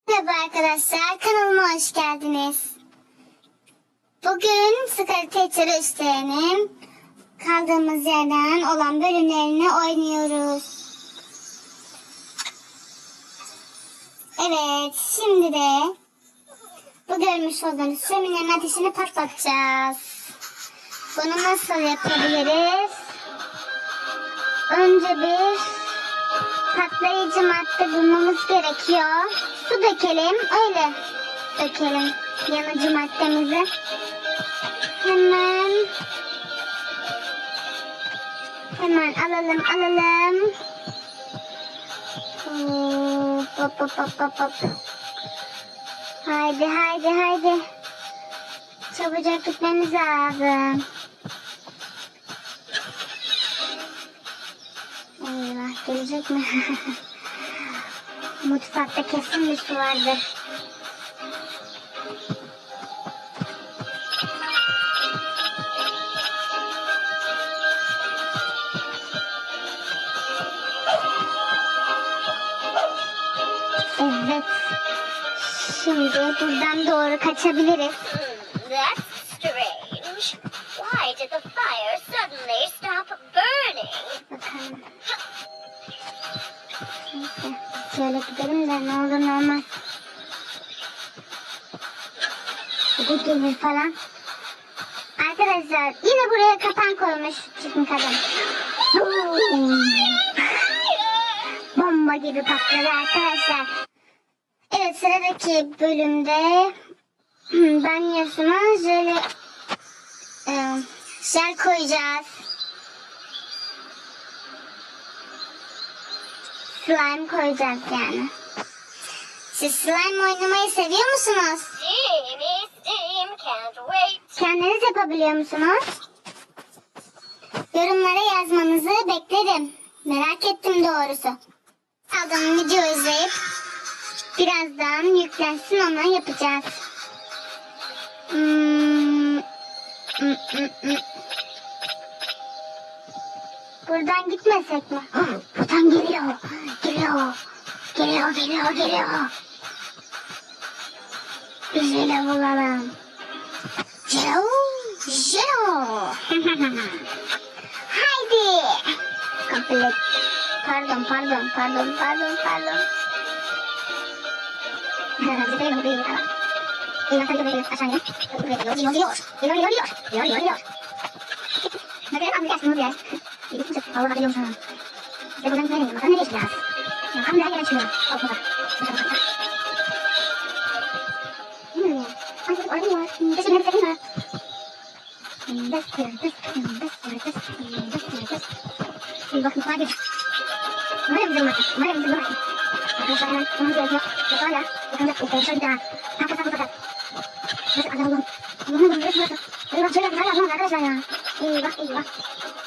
Merhaba arkadaşlar, kanalıma hoş geldiniz. Bugün Scarlet Teacher Üstlerinin kaldığımız yerden olan bölümlerini oynuyoruz. Evet, şimdi de bu görmüş olduğunuz şöminenin ateşini patlatacağız. Bunu nasıl yapabiliriz? Önce bir patlayıcı madde bulmamız gerekiyor. Su dökelim, öyle dökelim yanıcı maddemizi. Hemen alalım. Hop. Haydi. Çabucak gitmemiz lazım. Eyvah, gelecek mi? Mutfakta kesin bir su vardır. Evet. Şimdi buradan doğru kaçabiliriz. That's strange. Why did the fire suddenly stop burning? Bakalım. Neyse. Şöyle gidelim de ne olur ne olmaz. Bu gibi falan. Arkadaşlar yine buraya kapan koymuş çirkin kadın. Bomba gibi patladı arkadaşlar. Evet, sıradaki bölümde banyosuna jel koyacağız. Slime koyacağız yani. Siz slime oynamayı seviyor musunuz? Steam, can't wait. Kendiniz yapabiliyor musunuz? Yorumlara yazmanızı beklerim. Merak ettim doğrusu. Aldığım video izleyip birazdan yüklensin, onu yapacağız. Buradan gitmesek mi? Buradan geliyor. Jelo bulalım. Jelo. Haydi. Kapılı. Pardon. Zıplayalım buraya kadar. Yukarı gidiyoruz aşağıya. Yürüyor. Ne kadar anlayacağız bunu biraz. Gidip hava bakıyorum sana. Ve buradan nereye gidiyoruz? Nereye çıkacağız? Tam nereye çıkıyor? Okulda. Bilmiyorum ya. Ay çocuk orada var. Teşekkür ederim. Bir bak mutfağa gir. Umarım bizim bakın. Arkadaşlar hemen bulmamız gerekiyor. Yoksa ya. Yakında şöyle bir daha. Takla. Nasıl adam Allah'ım burası. Eyvah şöyle bir hala arkadaşlar ya. Eyvah.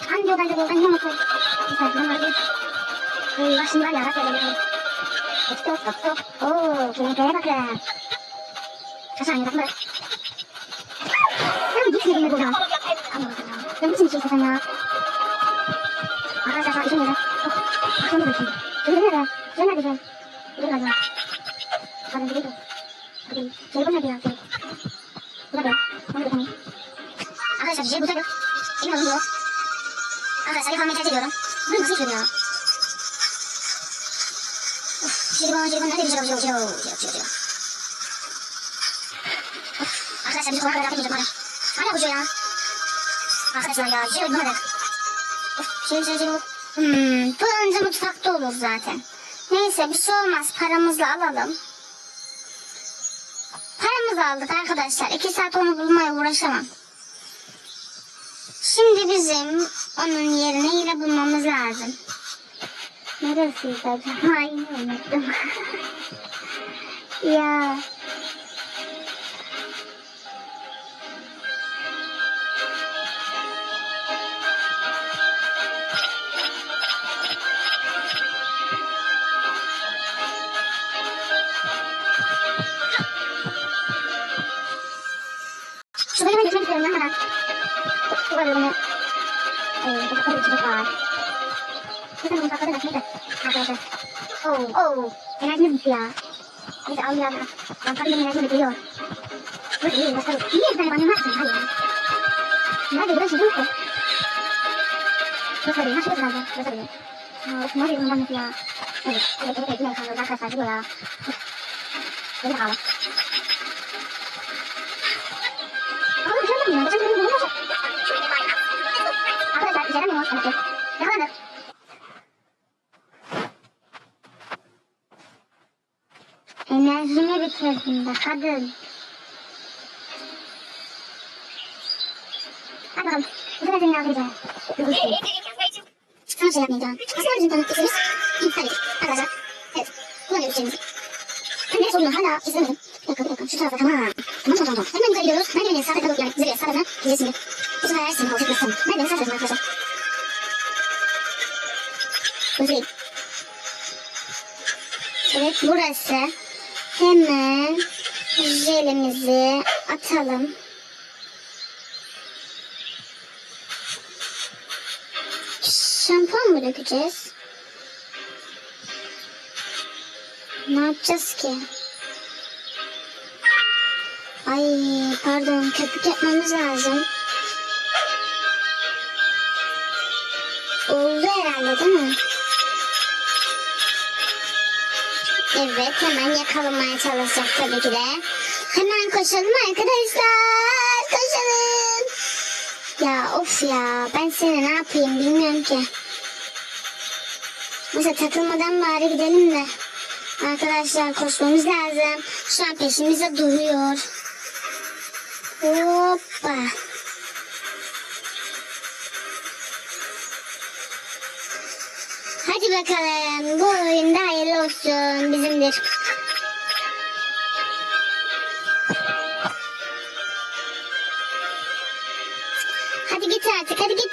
Hangi odaydı bu? Ben yine unuttum. Eyvah şimdi var ya. Bak böyle. Stop. Kilometreye bakın. Aşağıya bakın bırak. Sen gitmedin mi buradan? Allah. Ben bütün içeyim sen ya. Arkadaşlar işim yere. Akşam da şimdi. Şöyle nerede? Dur acaba. Hadi gidelim. Şey bu nerede ya? Burada. Onu da tanıyayım. Arkadaşlar şey bu tabii. Kim alın bu? Arkadaşlar yıkanmayı tercih ediyorum. Bunu nasıl işliyor ya? Jelibon nerede bir jelibon? Arkadaşlar bir kolay kadar yapmayacağım hala. Hala bu ya. Arkadaşlar ya jelibon nerede? Jelibon. Bu önce mutfakta olur zaten. Neyse bir şey olmaz, paramızla alalım. Paramızı aldık arkadaşlar. 2 saat onu bulmaya uğraşamam. Şimdi bizim onun yerini yine bulmamız lazım. Neresiydi acaba? Ay unuttum. Ya. Şu bölüme geçmek istiyorum ben hemen. Bu bölümü. Burada bir içecek var. Bakın mutfakta da neyse. Arkadaşlar. Enerjimiz bitti ya. Neyse al biraz daha. Ben tabii benim enerjim de geliyor. Dur iyi başka bir. Niye bir tane banyo varsın? Hadi ya. Nerede burası yok ki? Burası değil. Nasıl burası lazım? Burası değil. Of nerede bunun banyosu ya? Evet. Evet evet evet. Yine kalıyoruz arkadaşlar. Bu ya. Böyle kaldı. Ama bir şey olmuyor. Geçen gün bunu olacak. Arkadaşlar bir şeyler mi var? Evet. Yakalandık. Enerjimi bitirdin be kadın. Hadi bakalım. Bu sefer seni aldıracağım. Sana şey yapmayacağım. Aslında bizim tanıttıklarımız tabii. Arkadaşlar. Evet. Kullanıyoruz şeyimizi. Ben neresi olduğunu hala izlemedim. Bir dakika. Şu tarafa tamam. Tamam. Hemen yukarı gidiyoruz. Merdivenin sağ tarafına yani zirveye sağ tarafına gideceğiz şimdi. Bu sefer her şeyini alacak göstereyim. Merdivenin sağ tarafına arkadaşlar. Burası. Evet burası. Hemen jelimizi atalım. Şampuan mı dökeceğiz? Ne yapacağız ki? Ay pardon köpük yapmamız lazım. Oldu herhalde değil mi? Evet hemen yakalamaya çalışacak tabii ki de. Hemen koşalım arkadaşlar. Koşalım. Ya of ya ben seni ne yapayım bilmiyorum ki. Mesela takılmadan bari gidelim de. Arkadaşlar koşmamız lazım. Şu an peşimizde duruyor. Hoppa. Hadi bakalım. Bu oyunda hayırlı olsun. Bizimdir. Hadi git artık. Hadi git.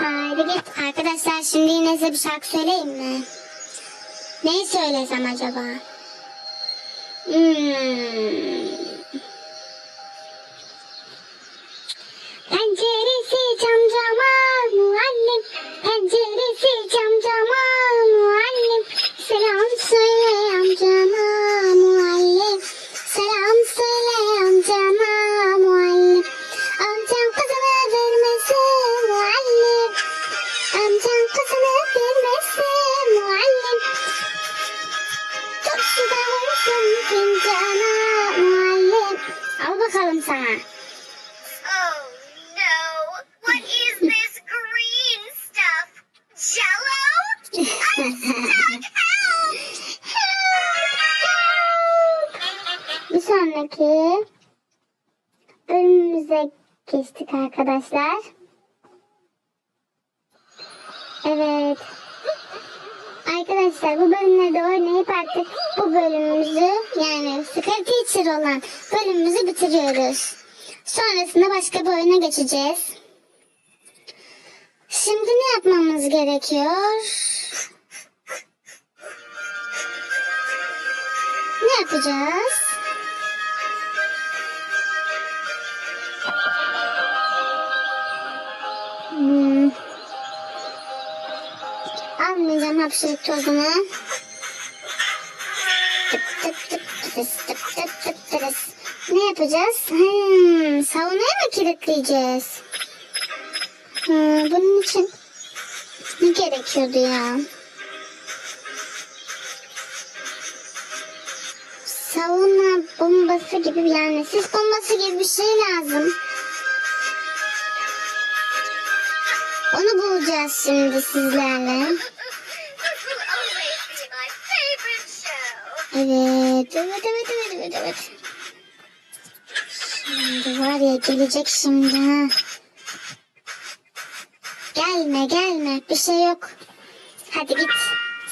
Haydi git. Arkadaşlar şimdi yine size bir şarkı söyleyeyim mi? Neyi söylesem acaba? Penceresi camcama muallim. Penceresi camcama muallim. Selam söyle amcama muallim. Selam söyle amcama muallim. Amcam kızını vermesin muallim. Amcam kızını vermesin muallim. Çok su da vursun fincana muallim. Al bakalım sana. Oh no! What is this green stuff? Jello? I'm stuck! Help! Bir sonraki bölümümüze geçtik arkadaşlar. Evet. Arkadaşlar bu bölümlerde oynayıp artık bu bölümümüzü yani Secret Teacher olan bölümümüzü bitiriyoruz. Sonrasında başka bir oyuna geçeceğiz. Şimdi ne yapmamız gerekiyor? Ne yapacağız? Almayacağım hapşırık tozunu. Tıp tıp tıp tıpıs, tıp tıp tıp tıpıs. Ne yapacağız? Saunaya mı kilitleyeceğiz? Bunun için ne gerekiyordu ya? Sauna bombası gibi yani sis bombası gibi bir şey lazım. Onu bulacağız şimdi sizlerle. This will always be my favorite show. Evet. Şimdi var ya gelecek şimdi ha. Gelme bir şey yok. Hadi git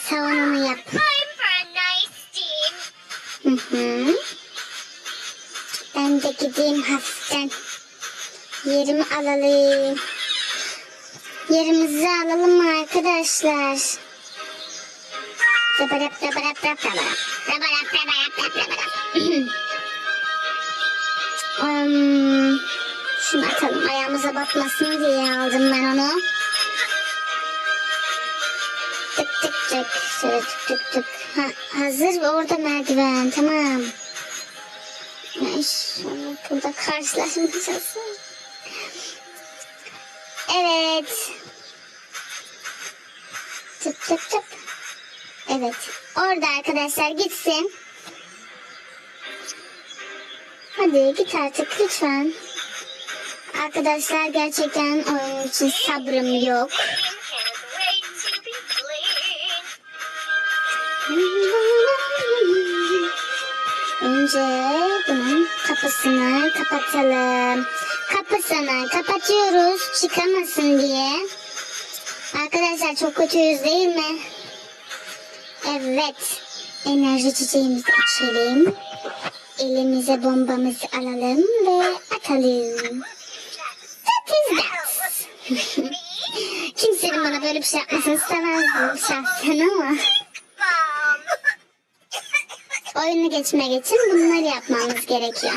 saunanı yap. Time for a nice steam. Ben de gideyim hafiften. Yerimi alalım. Yerimizi alalım mı arkadaşlar? Şunu atalım ayağımıza batmasın diye aldım ben onu. Tık tık tık. Şöyle tık tık tık. Ha, hazır ve orada merdiven. Tamam. İnşallah burada karşılaşmayacağız. Evet. Tıp tıp tıp. Evet. Orada arkadaşlar gitsin. Hadi git artık lütfen. Arkadaşlar gerçekten oyun için sabrım yok. Önce bunun kapısını kapatalım. Kapısını kapatıyoruz çıkamasın diye. Arkadaşlar çok kötüyüz değil mi? Evet. Enerji çiçeğimizi içelim. Elimize bombamızı alalım ve atalım. That is that. Kimsenin bana böyle bir şey yapmasını istemezdim şahsen ama. Oyunu geçmek için bunları yapmamız gerekiyor.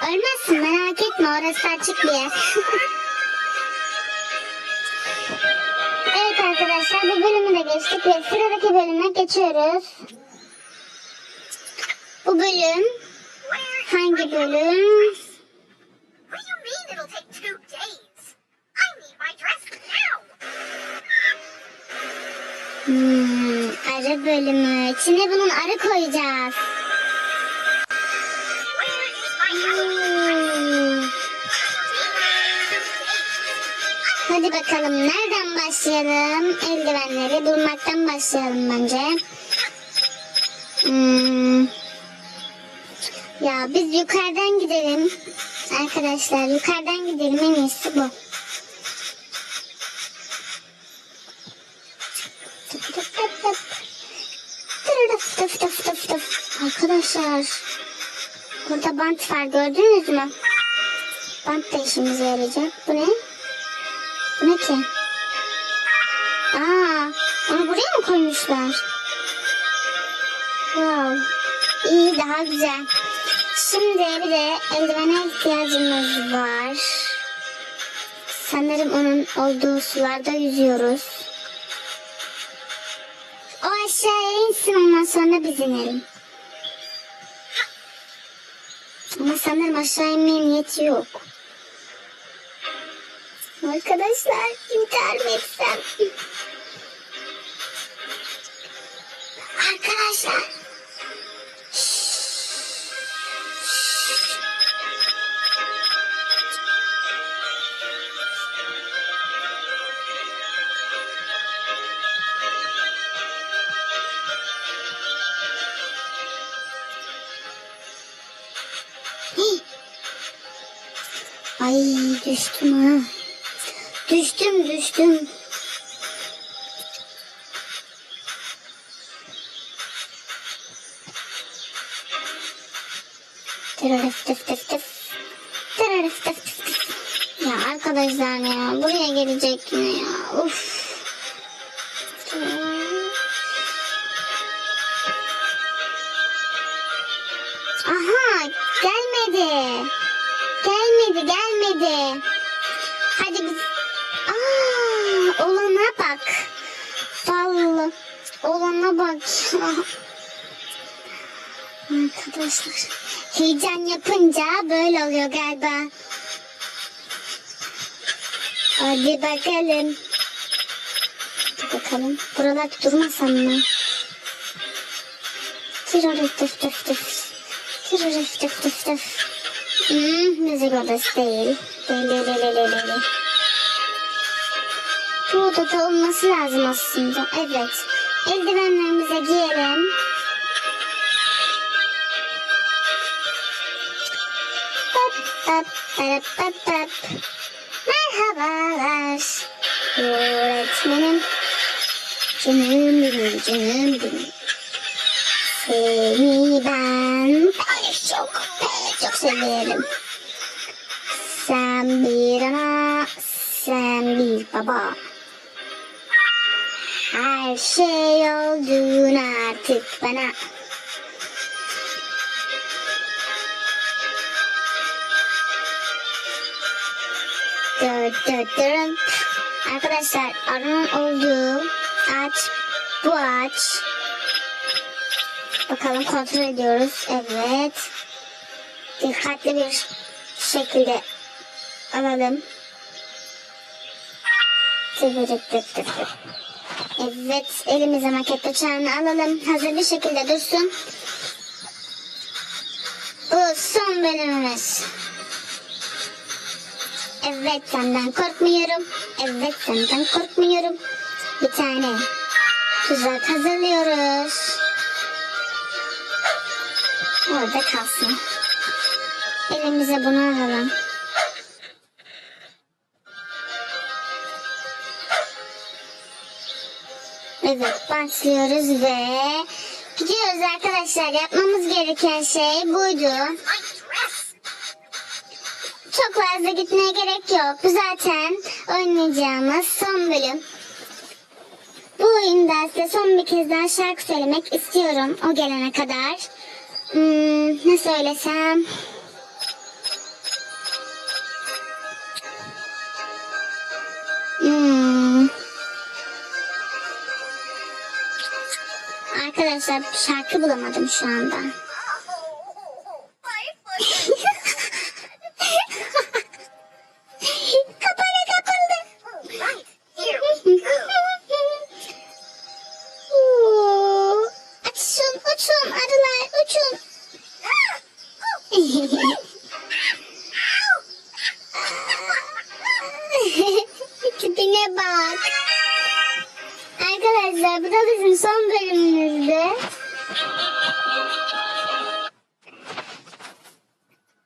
Ölmezsin merak etme, orası açık bir yer. Evet arkadaşlar, bu bölümü de geçtik ve sıradaki bölüme geçiyoruz. Bu bölüm hangi bölüm? Arı bölümü. İçine bunun arı koyacağız. Hadi bakalım nereden başlayalım? Eldivenleri bulmaktan başlayalım bence. Ya biz yukarıdan gidelim. Arkadaşlar yukarıdan gidelim, en iyisi bu. Arkadaşlar burada bant var, gördünüz mü? Bant da işimize yarayacak. Bu ne? Bu ne ki? Onu buraya mı koymuşlar? Wow. İyi, daha güzel. Şimdi bir de eldivene ihtiyacımız var. Sanırım onun olduğu sularda yüzüyoruz. O aşağıya insin, ondan sonra biz inelim. Ama sanırım aşağı inmeye niyeti yok. Arkadaşlar intihar mı etsem? Arkadaşlar. Ay düştüm ha. Düştüm. Ya arkadaşlar ya, buraya gelecek yine ya. Uf. Aha, gelmedi. Hadi biz... olana bak. Vallahi olana bak. Arkadaşlar heyecan yapınca böyle oluyor galiba. Hadi bakalım. Buralar durmasam mı? Tıf. Müzik odası değil. Bu odada olması lazım aslında. Evet. Eldivenlerimize giyelim. Merhabalar. Öğretmenim. Canım benim. Seni ben çok severim. Sen bir ana, sen bir baba. Her şey oldun artık bana. Arkadaşlar arının olduğu ağaç bu ağaç. Bakalım kontrol ediyoruz. Evet. Dikkatli bir şekilde alalım. Evet, elimize maket bıçağını alalım. Hazır bir şekilde dursun. Bu son bölümümüz. Evet, senden korkmuyorum. Evet, senden korkmuyorum. Bir tane tuzak hazırlıyoruz. Orada kalsın. Elimize bunu alalım. Evet, başlıyoruz ve gidiyoruz arkadaşlar. Yapmamız gereken şey buydu. Çok fazla gitmeye gerek yok. Bu zaten oynayacağımız son bölüm. Bu oyunda size son bir kez daha şarkı söylemek istiyorum o gelene kadar. Ne söylesem? Arkadaşlar şarkı bulamadım şu anda. Kapalı kapıldı. Uçun uçun arılar uçun. Tipine bak. Arkadaşlar bu da bizim son bölümümüzdü.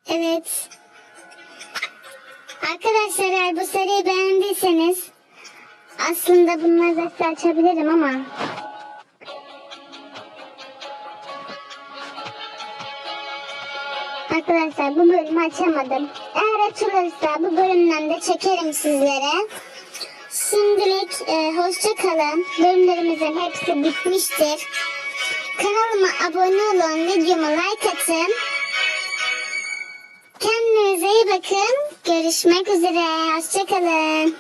Evet. Arkadaşlar eğer bu seriyi beğendiyseniz aslında bunları da size açabilirim ama arkadaşlar bu bölümü açamadım. Eğer açılırsa bu bölümden de çekerim sizlere. Şimdilik hoşça kalın. Bölümlerimizin hepsi bitmiştir. Kanalıma abone olun, videoma like atın. Kendinize iyi bakın. Görüşmek üzere. Hoşça kalın.